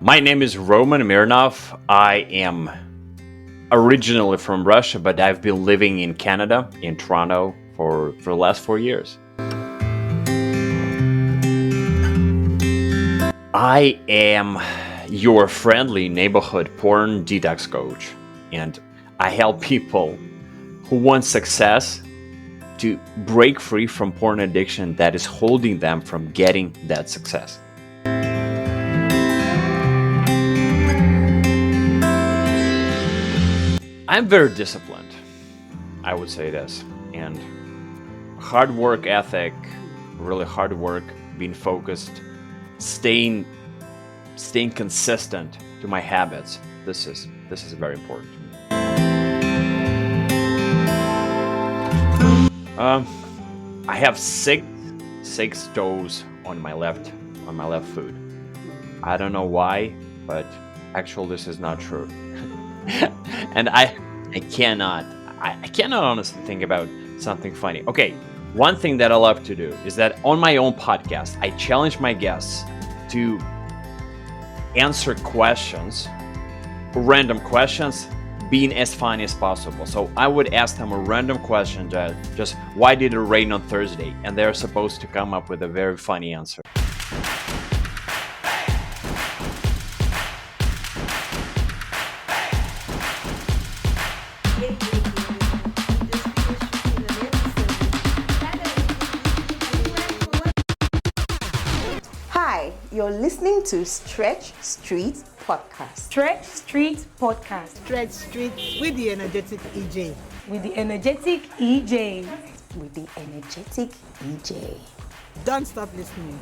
My name is Roman Mironov. I am originally from Russia, but I've been living in Canada, in Toronto, for the last 4 years. I am your friendly neighborhood porn detox coach, and I help people who want success to break free from porn addiction that is holding them from getting that success. I'm very disciplined, I would say this, and hard work ethic, really hard work, being focused, staying consistent to my habits. This is very important to me. I have six toes on my left foot. I don't know why, but actually this is not true. And I cannot I cannot honestly think about something funny. Okay, one thing that I love to do is that on my own podcast, I challenge my guests to answer questions, random questions, being as funny as possible. So I would ask them a random question, just why did it rain on Thursday? And they're supposed to come up with a very funny answer. Hi, you're listening to Stretch Street Podcast. Stretch Street Podcast Stretch Street with the energetic EJ. with the energetic EJ. With the energetic EJ. Don't stop listening.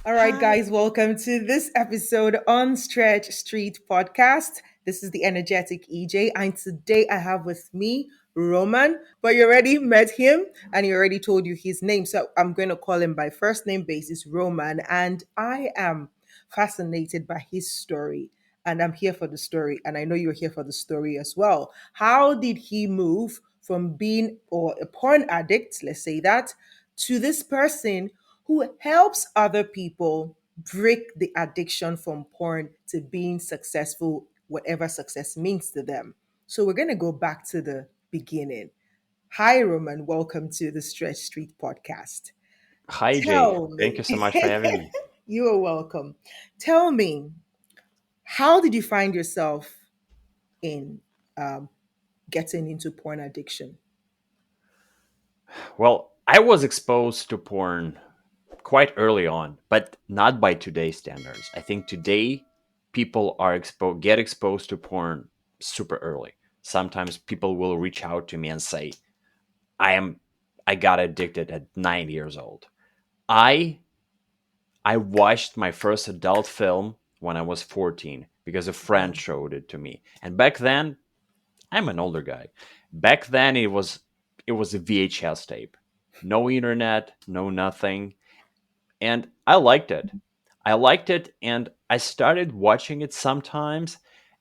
All right, guys, welcome to this episode on Stretch Street Podcast. This is the energetic EJ, and today I have with me Roman, but you already met him and he already told you his name. So I'm going to call him by first name basis, Roman, and I am fascinated by his story. And I'm here for the story, and I know you're here for the story as well. How did he move from being or a porn addict, let's say that, to this person who helps other people break the addiction from porn to being successful, whatever success means to them? So we're going to go back to the beginning. Hi, Roman. Welcome to the Stretch Street Podcast. Hi Jay, Tell thank me, you so much for having me. you are welcome. Tell me, how did you find yourself in getting into porn addiction? Well, I was exposed to porn quite early on, but not by today's standards. I think today people get exposed to porn super early. Sometimes people will reach out to me and say, "I am I got addicted at 9 years old." I I watched my first adult film when I was 14 because a friend showed it to me. And back then, I'm an older guy. Back then it was a VHS tape. No internet, no nothing. And I liked it. I liked it and I started watching it sometimes,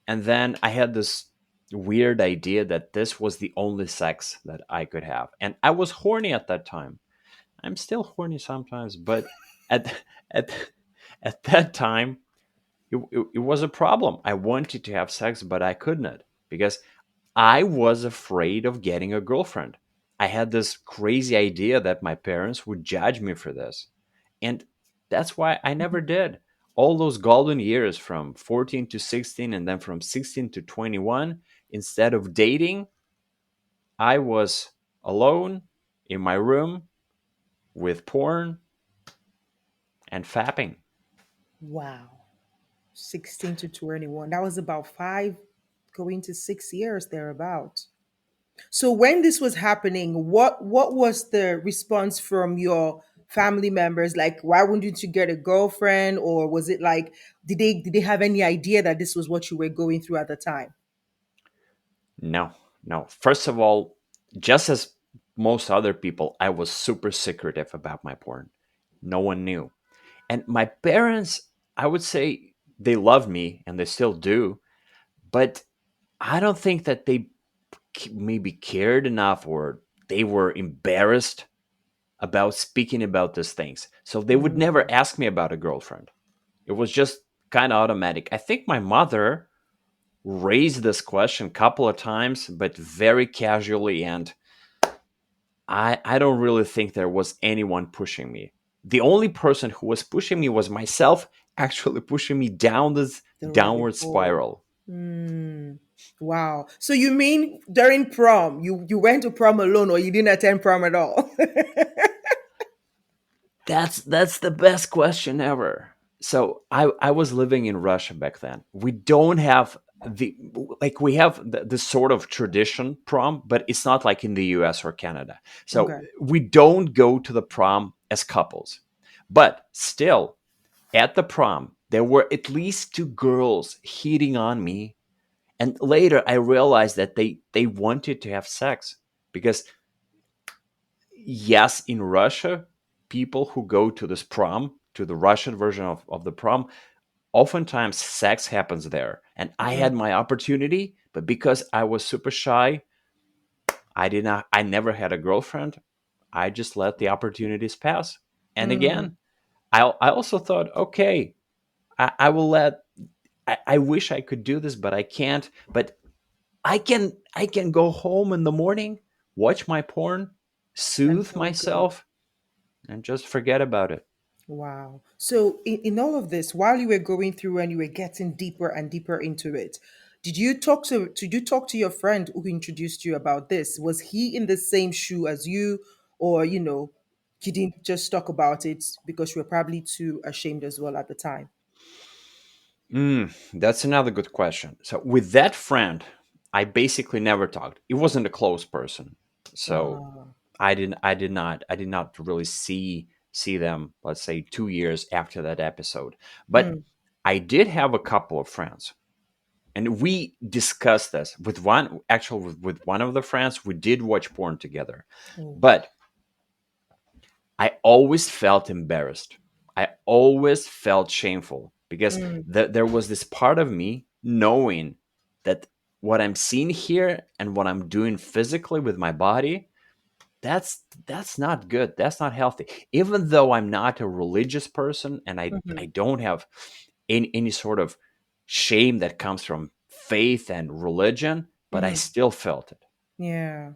and then I had this weird idea that this was the only sex that I could have. And I was horny at that time. I'm still horny sometimes, but at at at that time it was a problem. I wanted to have sex, but I couldn't because I was afraid of getting a girlfriend. I had this crazy idea that my parents would judge me for this. And that's why I never did. All those golden years from 14 to 16 and then from 16 to 21, instead of dating, I was alone in my room with porn and fapping. Wow. 16 to 21. That was about 5 going to 6 years thereabout. So when this was happening, what was the response from your family members? Like, why wouldn't you get a girlfriend? Or was it like, did they have any idea that this was what you were going through at the time? No, no. First of all, just as most other people, I was super secretive about my porn. No one knew. And my parents, I would say they love me and they still do, but I don't think that they maybe cared enough, or they were embarrassed about speaking about these things. So they would never Mm. ask me about a girlfriend. It was just kind of automatic. I think my mother raised this question a couple of times, but very casually, and I don't really think there was anyone pushing me. The only person who was pushing me was myself, actually pushing me down this The rabbit downward hole. spiral. Mm. Wow. So you mean during prom, you went to prom alone, or you didn't attend prom at all? That's the best question ever. So I was living in Russia back then. We don't have the like we have the sort of tradition prom, but it's not like in the US or Canada. So Okay. we don't go to the prom as couples. But still, at the prom, there were at least two girls hitting on me. And later I realized that they wanted to have sex, because yes, in Russia, people who go to this prom, to the Russian version of the prom, oftentimes sex happens there. And I had Mm. my opportunity, but because I was super shy, I never had a girlfriend. I just let the opportunities pass. And Mm. again, I also thought, okay, I will let, I wish I could do this, but I can't. But I can go home in the morning, watch my porn, And soothe feel good. myself, and just forget about it. Wow. So in all of this, while you were going through and you were getting deeper and deeper into it, did you talk to your friend who introduced you about this? Was he in the same shoe as you, or you didn't just talk about it because you were probably too ashamed as well at the time? That's another good question. So with that friend, I basically never talked. It wasn't a close person, so Ah. I did not really see them. Let's say 2 years after that episode, but Mm. I did have a couple of friends, and we discussed this with one. Actually, with one of the friends, we did watch porn together, Oh. but I always felt embarrassed. I always felt shameful, because Mm. there was this part of me knowing that what I'm seeing here and what I'm doing physically with my body, that's not good. That's not healthy. Even though I'm not a religious person, and I Mhm. don't have any sort of shame that comes from faith and religion, but I Mhm. still felt it. Yeah.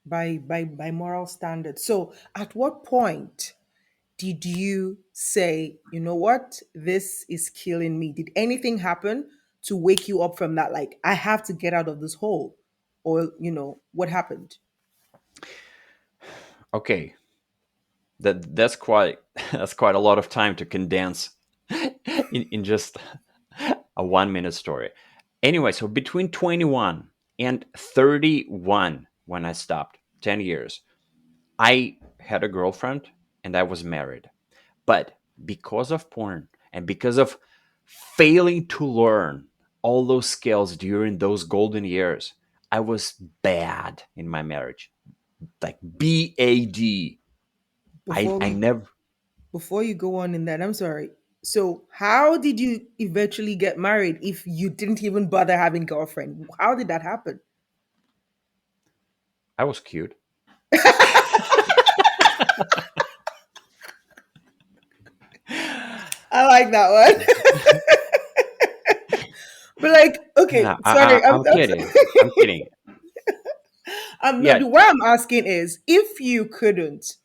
By moral standards. So at what point did you say, you know what, this is killing me? Did anything happen to wake you up from that? Like, I have to get out of this hole. Or, what happened? Okay, that's quite that's quite a lot of time to condense in just a 1 minute story. Anyway, so between 21 and 31, when I stopped, 10 years, I had a girlfriend and I was married. But because of porn and because of failing to learn all those skills during those golden years, I was bad in my marriage. Like BAD. Before I we never. before you go on in that, I'm sorry. So how did you eventually get married if you didn't even bother having girlfriend? How did that happen? I was cute. I like that one. But like, okay, Yeah, sorry, I'm kidding. I'm kidding. I'm not. Yeah. What I'm asking is, if you couldn't,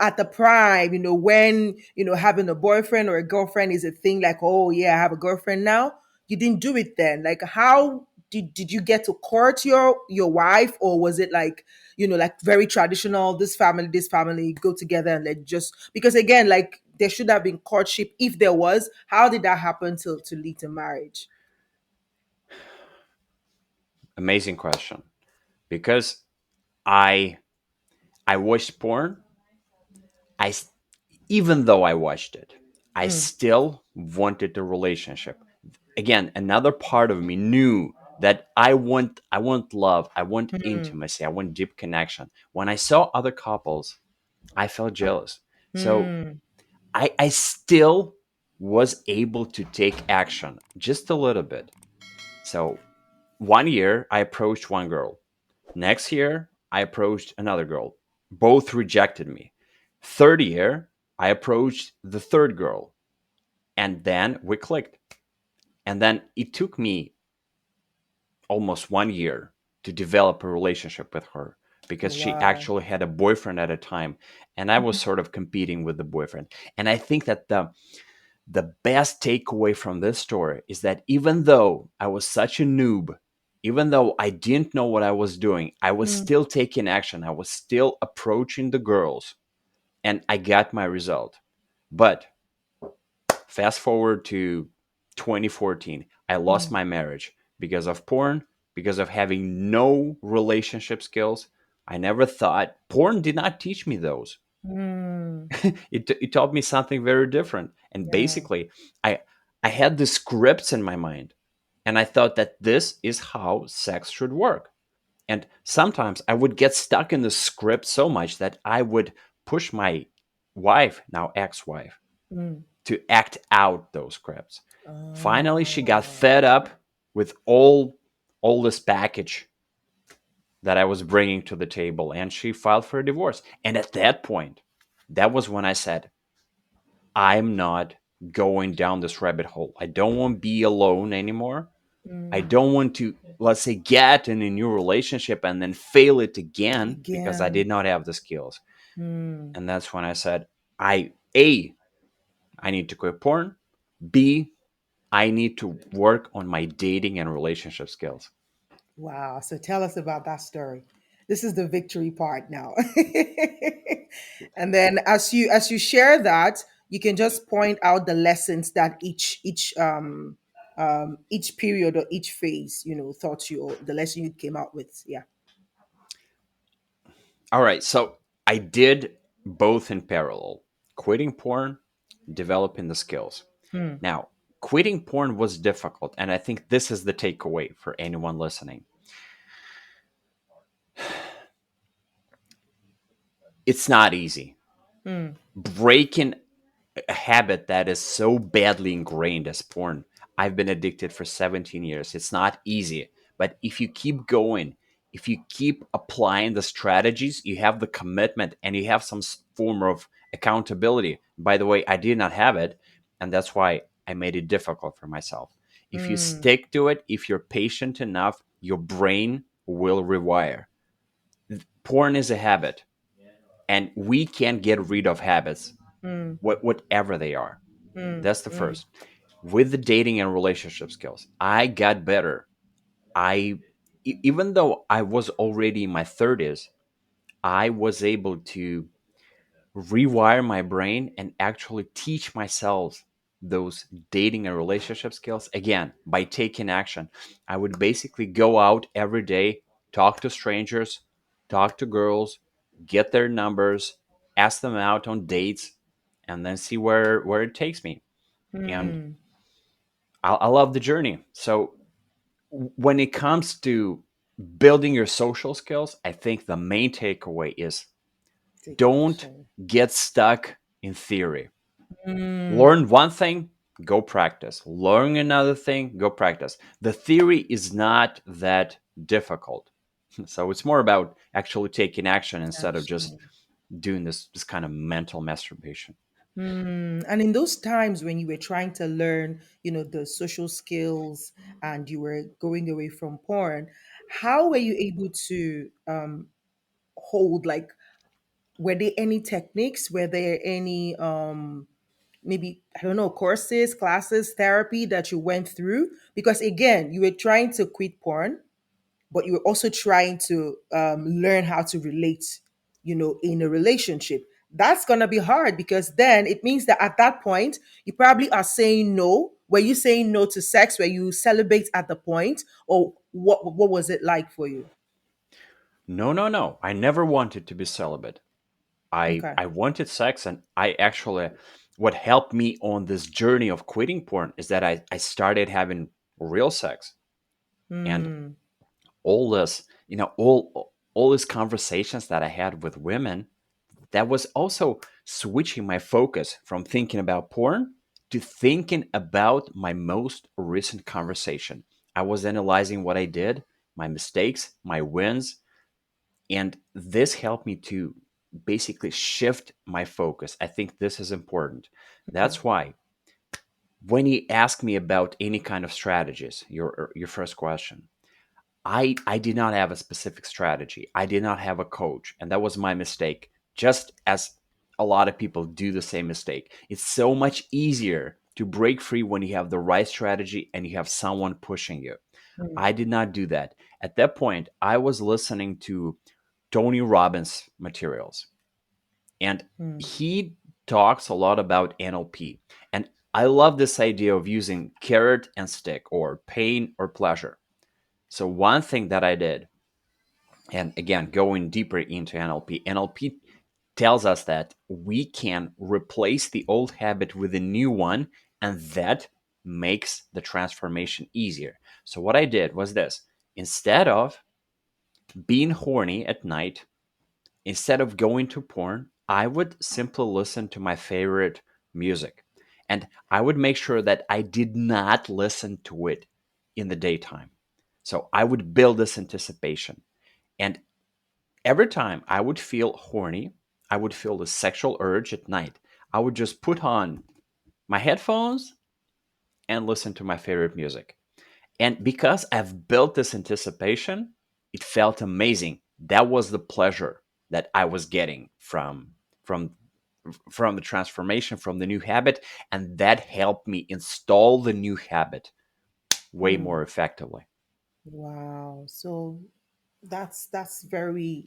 at the prime, when having a boyfriend or a girlfriend is a thing, like, oh yeah, I have a girlfriend now. You didn't do it then. Like, how did you get to court your wife, or was it like, like very traditional? This family go together and let just because again, like there should have been courtship if there was. How did that happen to lead to marriage? Amazing question. Because I I watched porn. I s- Even though I watched it, I Mm, still wanted a relationship. Again, another part of me knew that I want love, I want mm, intimacy, I want deep connection. When I saw other couples, I felt jealous. So mm. I still was able to take action just a little bit. So 1 year, I approached one girl. Next year, I approached another girl. Both rejected me. Third year, I approached the third girl, and then we clicked. And then it took me almost 1 year to develop a relationship with her because she Wow. actually had a boyfriend at a time, and I was sort of competing with the boyfriend. And I think that the best takeaway from this story is that even though I was such a noob, even though I didn't know what I was doing, I was Mm, still taking action. I was still approaching the girls, and I got my result. But fast forward to 2014, I lost mm, my marriage because of porn, because of having no relationship skills. I never thought porn did not teach me those. mm. It taught me something very different. And Yeah. basically, I I had the scripts in my mind, and I thought that this is how sex should work. And sometimes I would get stuck in the script so much that I would push my wife, now ex-wife, Mm. to act out those scripts. Finally, she got Oh. fed up with all this package that I was bringing to the table, and she filed for a divorce. And at that point, that was when I said, I'm not going down this rabbit hole. I don't want to be alone anymore. I Mm. don't want to, let's say, get in a new relationship and then fail it again because I did Again. not have the skills. Mm. And that's when I said, I need to quit porn. B, I need to work on my dating and relationship skills. Wow. So tell us about that story. This is the victory part now. And then as you share that, you can just point out the lessons that each period or each phase, taught you, or the lesson you came out with. Yeah. All right. So I did both in parallel, quitting porn, developing the skills. Hmm. Now, quitting porn was difficult. And I think this is the takeaway for anyone listening. It's not easy. Hmm. Breaking a habit that is so badly ingrained as porn. I've been addicted for 17 years. It's not easy. But if you keep going, if you keep applying the strategies, you have the commitment and you have some form of accountability. By the way, I did not have it. And that's why I made it difficult for myself. If you Hmm. stick to it, if you're patient enough, your brain will rewire. Porn is a habit, and we can't get rid of habits, Hmm. whatever they are. Hmm. That's the Hmm. first. With the dating and relationship skills, I got better. Even though I was already in my 30s, I was able to rewire my brain and actually teach myself those dating and relationship skills again by taking action. I would basically go out every day, talk to strangers, talk to girls, get their numbers, ask them out on dates, and then see where it takes me. And Hmm. I love the journey. So when it comes to building your social skills, I think the main takeaway is Take don't action. get stuck in theory. Hmm. Learn one thing, go practice. Learn another thing, go practice. The theory is not that difficult. So it's more about actually taking action instead of just Action. doing this kind of mental masturbation. And in those times when you were trying to learn, the social skills, and you were going away from porn, how were you able to hold, like, were there any techniques? Were there any maybe, I don't know, courses, classes, therapy that you went through? Because again, you were trying to quit porn, but you were also trying to learn how to relate, in a relationship. That's going to be hard, because then it means that at that point, you probably are saying no. Were you saying no to sex? Were you celibate at the point? Or what was it like for you? No, no, no. I never wanted to be celibate. Okay. I wanted sex, and I actually, what helped me on this journey of quitting porn is that I started having real sex. And Hmm. all this, all these conversations that I had with women, that was also switching my focus from thinking about porn to thinking about my most recent conversation. I was analyzing what I did, my mistakes, my wins, and this helped me to basically shift my focus. I think this is important. That's why when you ask me about any kind of strategies, your first question, I did not have a specific strategy. I did not have a coach, and that was my mistake. Just as a lot of people do the same mistake. It's so much easier to break free when you have the right strategy and you have someone pushing you. Mm, I did not do that. At that point, I was listening to Tony Robbins materials, and mm, he talks a lot about NLP. And I love this idea of using carrot and stick, or pain or pleasure. So one thing that I did, and again, going deeper into NLP tells us that we can replace the old habit with a new one, and that makes the transformation easier. So what I did was this: instead of being horny at night, instead of going to porn, I would simply listen to my favorite music. And I would make sure that I did not listen to it in the daytime. So I would build this anticipation. And every time I would feel horny, I would feel the sexual urge at night, I would just put on my headphones and listen to my favorite music. And because I've built this anticipation, it felt amazing. That was the pleasure that I was getting from from the transformation, from the new habit, and that helped me install the new habit way mm. more effectively. Wow. So that's very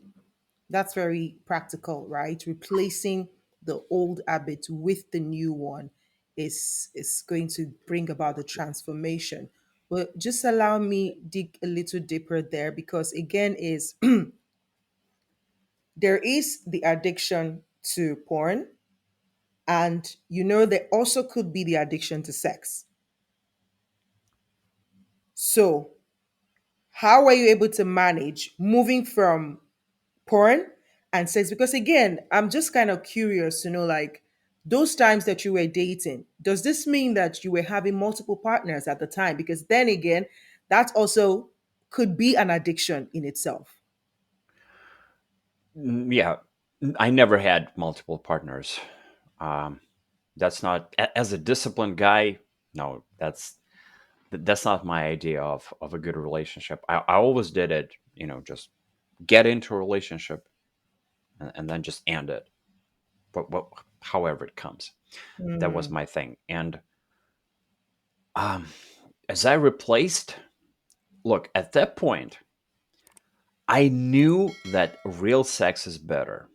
practical, right? Replacing the old habit with the new one is going to bring about the transformation. But just allow me dig a little deeper there, because again is there is the addiction to porn, and there also could be the addiction to sex. So how are you able to manage moving from porn and sex? Because again, I'm just kind of curious to know, like, those times that you were dating, does this mean that you were having multiple partners at the time? Because then again, that also could be an addiction in itself. Yeah, I never had multiple partners. Um, that's not as a disciplined guy. No, that's not my idea of a good relationship. I always did it, just get into a relationship and then just end it. However it comes, that was Mm, my thing. And um, as I replaced, look, at that point, I knew that real sex is better,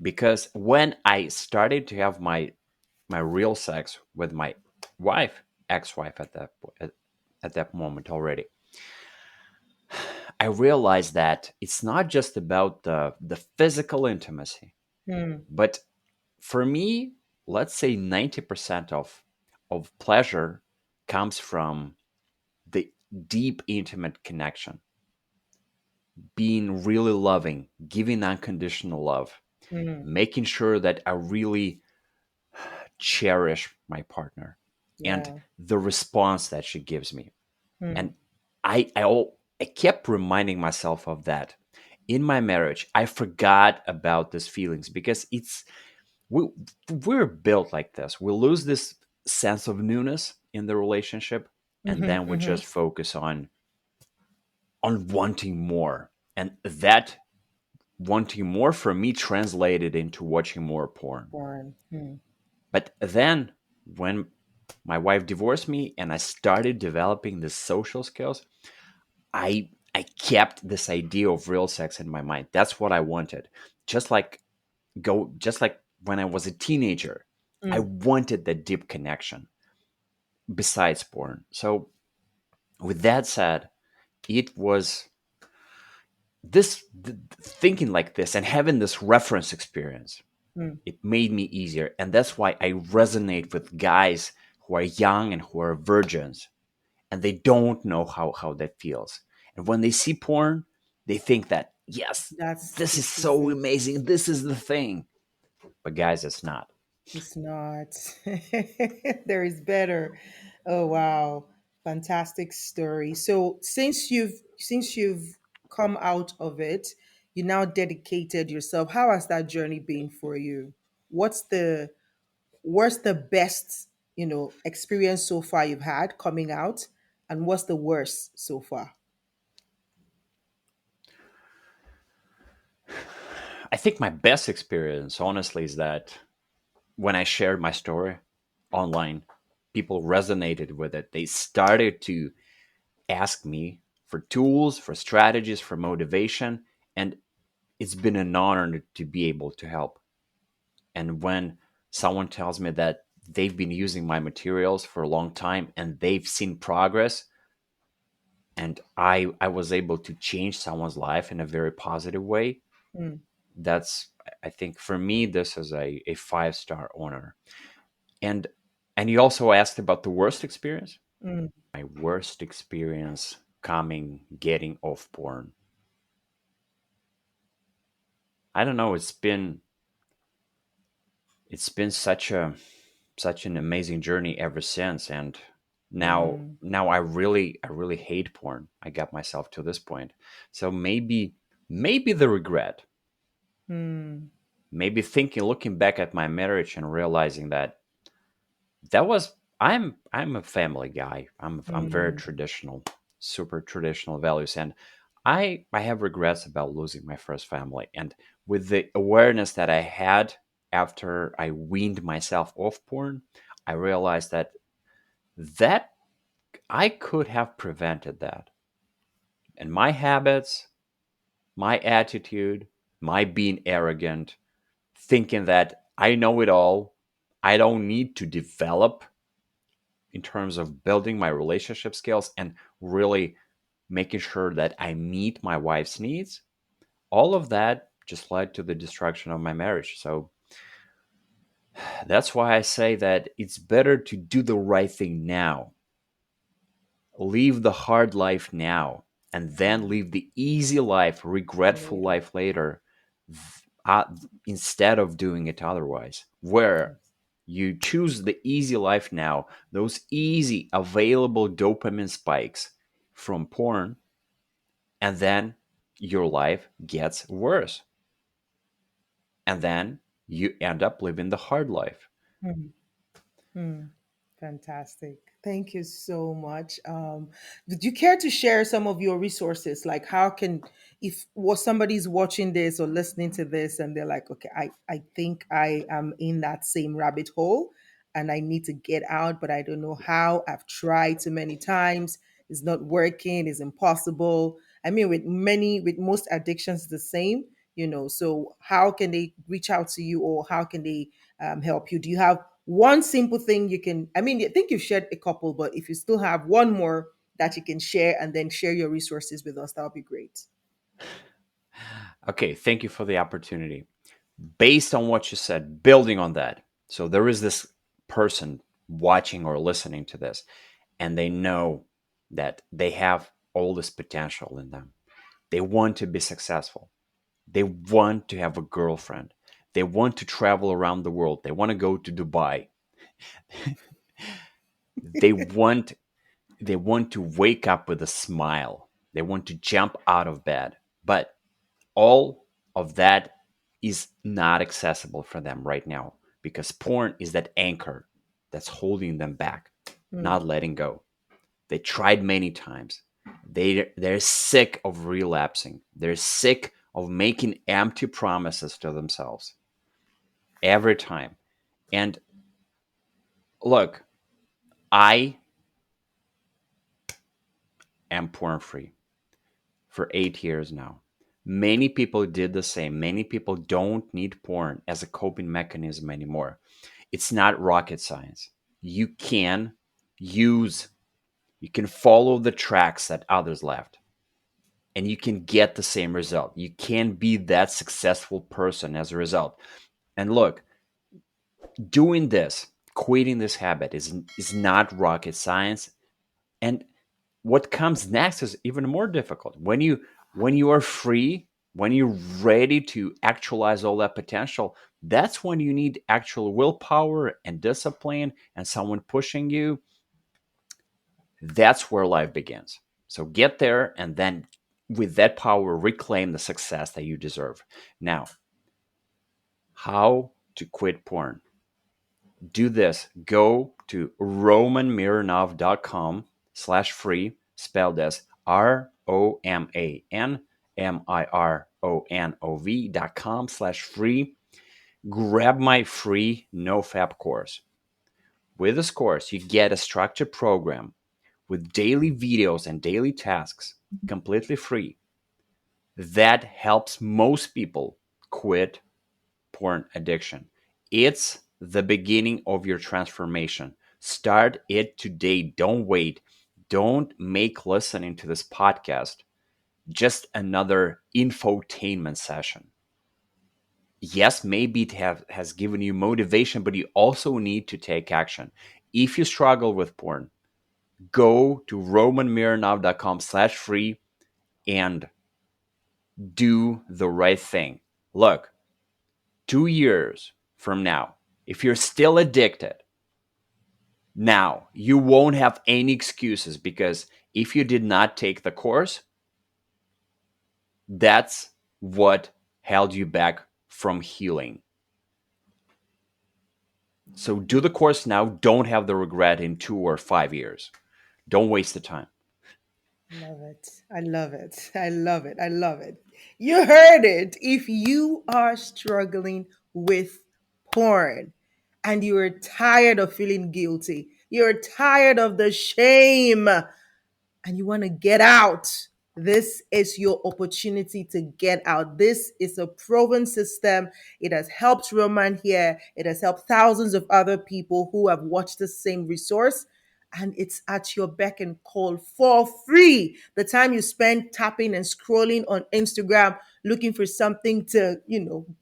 because when I started to have my real sex with my wife, ex-wife at that moment already, I realized that it's not just about the physical intimacy, mm, but for me, let's say 90% of pleasure comes from the deep intimate connection, being really loving, giving unconditional love, mm, making sure that I really cherish my partner and yeah. the response that she gives me. Mm, And I kept reminding myself of that in my marriage. I forgot about these feelings because we we're built like this. We lose this sense of newness in the relationship, and mhm, then we mhm. just focus on wanting more. And that wanting more for me translated into watching more porn. Porn. Mm, But then when my wife divorced me and I started developing the social skills, I kept this idea of real sex in my mind. That's what I wanted. Just like when I was a teenager, I mm. wanted that deep connection besides porn. So with that said, it was thinking like this and having this reference experience, Mm. it made me easier. And that's why I resonate with guys who are young and who are virgins, and they don't know how that feels. And when they see porn, they think that, yes, this is This is so it. amazing. This is the thing. But guys, it's not. It's not. There is better. Oh wow. Fantastic story. So since you've come out of it, you now dedicated yourself. How has that journey been for you? What's the what's the best, experience so far you've had coming out, and what's the worst so far? I think my best experience, honestly, is that when I shared my story online, people resonated with it. They started to ask me for tools, for strategies, for motivation, and it's been an honor to be able to help. And when someone tells me that they've been using my materials for a long time and they've seen progress, and I was able to change someone's life in a very positive way, Mm, that's, I think for me, this is a 5-star honor. And you also asked about the worst experience. mm, My worst experience coming getting off porn. I don't know. It's been such an amazing journey ever since, and mm, now I really hate porn. I got myself to this point. So maybe the regret, mm, maybe thinking, looking back at my marriage and realizing that that was I'm a family guy. I'm very mm, traditional, super traditional values, and I have regrets about losing my first family. And with the awareness that I had after I weaned myself off porn, I realized that I could have prevented that. And my habits, my attitude, my being arrogant, thinking that I know it all, I don't need to develop in terms of building my relationship skills and really making sure that I meet my wife's needs, all of that just led to the destruction of my marriage. So that's why I say that it's better to do the right thing now, leave the hard life now, and then live the easy life, regretful later. life later, uh, instead of doing it otherwise. Where Yes. you choose the easy life now, those easy available dopamine spikes from porn, and then your life gets worse. And then you end up living the hard life. Mm, mm. Fantastic. Thank you so much. Would you care to share some of your resources? Like, how can, if was somebody's watching this or listening to this and they're like, okay, I think I am in that same rabbit hole and I need to get out, but I don't know how. I've tried too many times. It's not working. It's impossible. I mean, with most addictions, the same, So, how can they reach out to you, or how can they help you? Do you have one simple thing you can? I mean, I think you've shared a couple, but if you still have one more that you can share and then share your resources with us, that would be great. Okay, thank you for the opportunity. Based on what you said, building on that. So there is this person watching or listening to this, and they know that they have all this potential in them. They want to be successful. They want to have a girlfriend. They want to travel around the world. They want to go to Dubai. They want they want to wake up with a smile. They want to jump out of bed. But all of that is not accessible for them right now because porn is that anchor that's holding them back, Mm, not letting go. They tried many times. They're sick of relapsing. They're sick of making empty promises to themselves every time. And look, I am porn free for 8 years now. Many people did the same. Many people don't need porn as a coping mechanism anymore. It's not rocket science. You can use, you can follow the tracks that others left and you can get the same result. You can be that successful person as a result. And look, doing this, quitting this habit is not rocket science. And what comes next is even more difficult. When you are free, when you're ready to actualize all that potential, that's when you need actual willpower and discipline and someone pushing you. That's where life begins. So get there, and then with that power, reclaim the success that you deserve. Now, how to quit porn? Do this. Go to romanmironov.com/free, spelled as ROMANMIRONOV.com/free. Grab my free NoFap course. With this course, you get a structured program with daily videos and daily tasks, completely free. That helps most people quit porn addiction. It's the beginning of your transformation. Start it today. Don't wait. Don't make listening to this podcast just another infotainment session. Yes, maybe has given you motivation, but you also need to take action. If you struggle with porn, go to romanmironov.com/free and do the right thing. Look, 2 years from now, if you're still addicted, now you won't have any excuses, because if you did not take the course, that's what held you back from healing. So do the course now. Don't have the regret in 2 or 5 years. Don't waste the time. Love it. I love it. I love it. I love it. You heard it. If you are struggling with porn and you are tired of feeling guilty, you're tired of the shame, and you want to get out, this is your opportunity to get out. This is a proven system. It has helped Roman here. It has helped thousands of other people who have watched the same resource. And it's at your beck and call for free. The time you spend tapping and scrolling on Instagram looking for something to,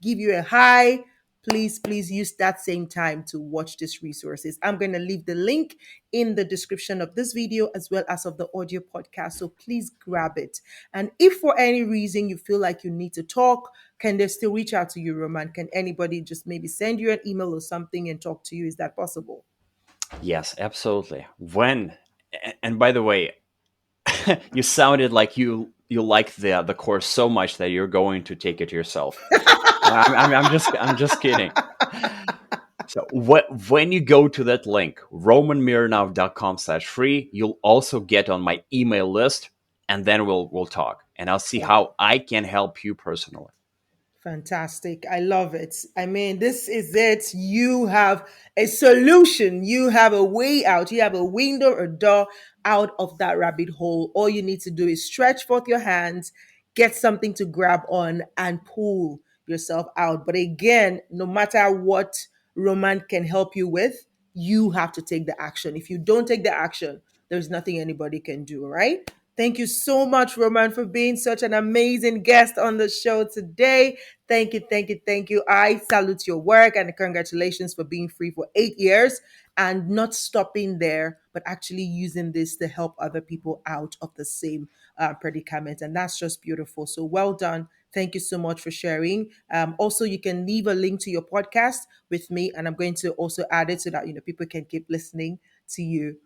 give you a high, please use that same time to watch these resources. I'm going to leave the link in the description of this video as well as of the audio podcast. So please grab it. And if for any reason you feel like you need to talk, can they still reach out to you, Roman? Can anybody just maybe send you an email or something and talk to you? Is that possible? Yes, absolutely. And by the way, you sounded like you like the course so much that you're going to take it yourself. I'm just kidding. So when you go to that link, romanmironov.com/free, you'll also get on my email list, and then we'll talk, and I'll see Wow. how I can help you personally. Fantastic. I love it. I mean, this is it. You have a solution. You have a way out. You have a window or door out of that rabbit hole. All you need to do is stretch forth your hands, get something to grab on, and pull yourself out. But again, no matter what Roman can help you with, you have to take the action. If you don't take the action, there's nothing anybody can do, right? Thank you so much, Roman, for being such an amazing guest on the show today. Thank you, thank you, thank you. I salute your work and congratulations for being free for 8 years and not stopping there, but actually using this to help other people out of the same predicament. And that's just beautiful. So well done. Thank you so much for sharing. Also, you can leave a link to your podcast with me, and I'm going to also add it so that people can keep listening to you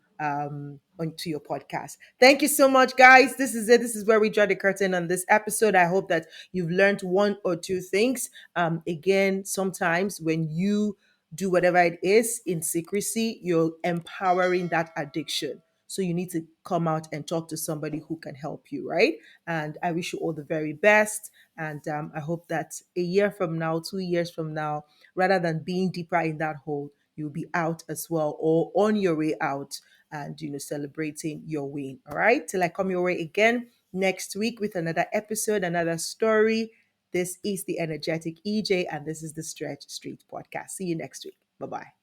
onto your podcast. Thank you so much, guys. This is it. This is where we draw the curtain on this episode. I hope that you've learned one or two things. Again, sometimes when you do whatever it is in secrecy, you're empowering that addiction. So you need to come out and talk to somebody who can help you, right? And I wish you all the very best. And I hope that a year from now, 2 years from now, rather than being deeper in that hole, you'll be out as well or on your way out and celebrating your win. All right. Till I come your way again next week with another episode, another story. This is the energetic EJ, and this is the Stretch Street Podcast. See you next week. Bye bye.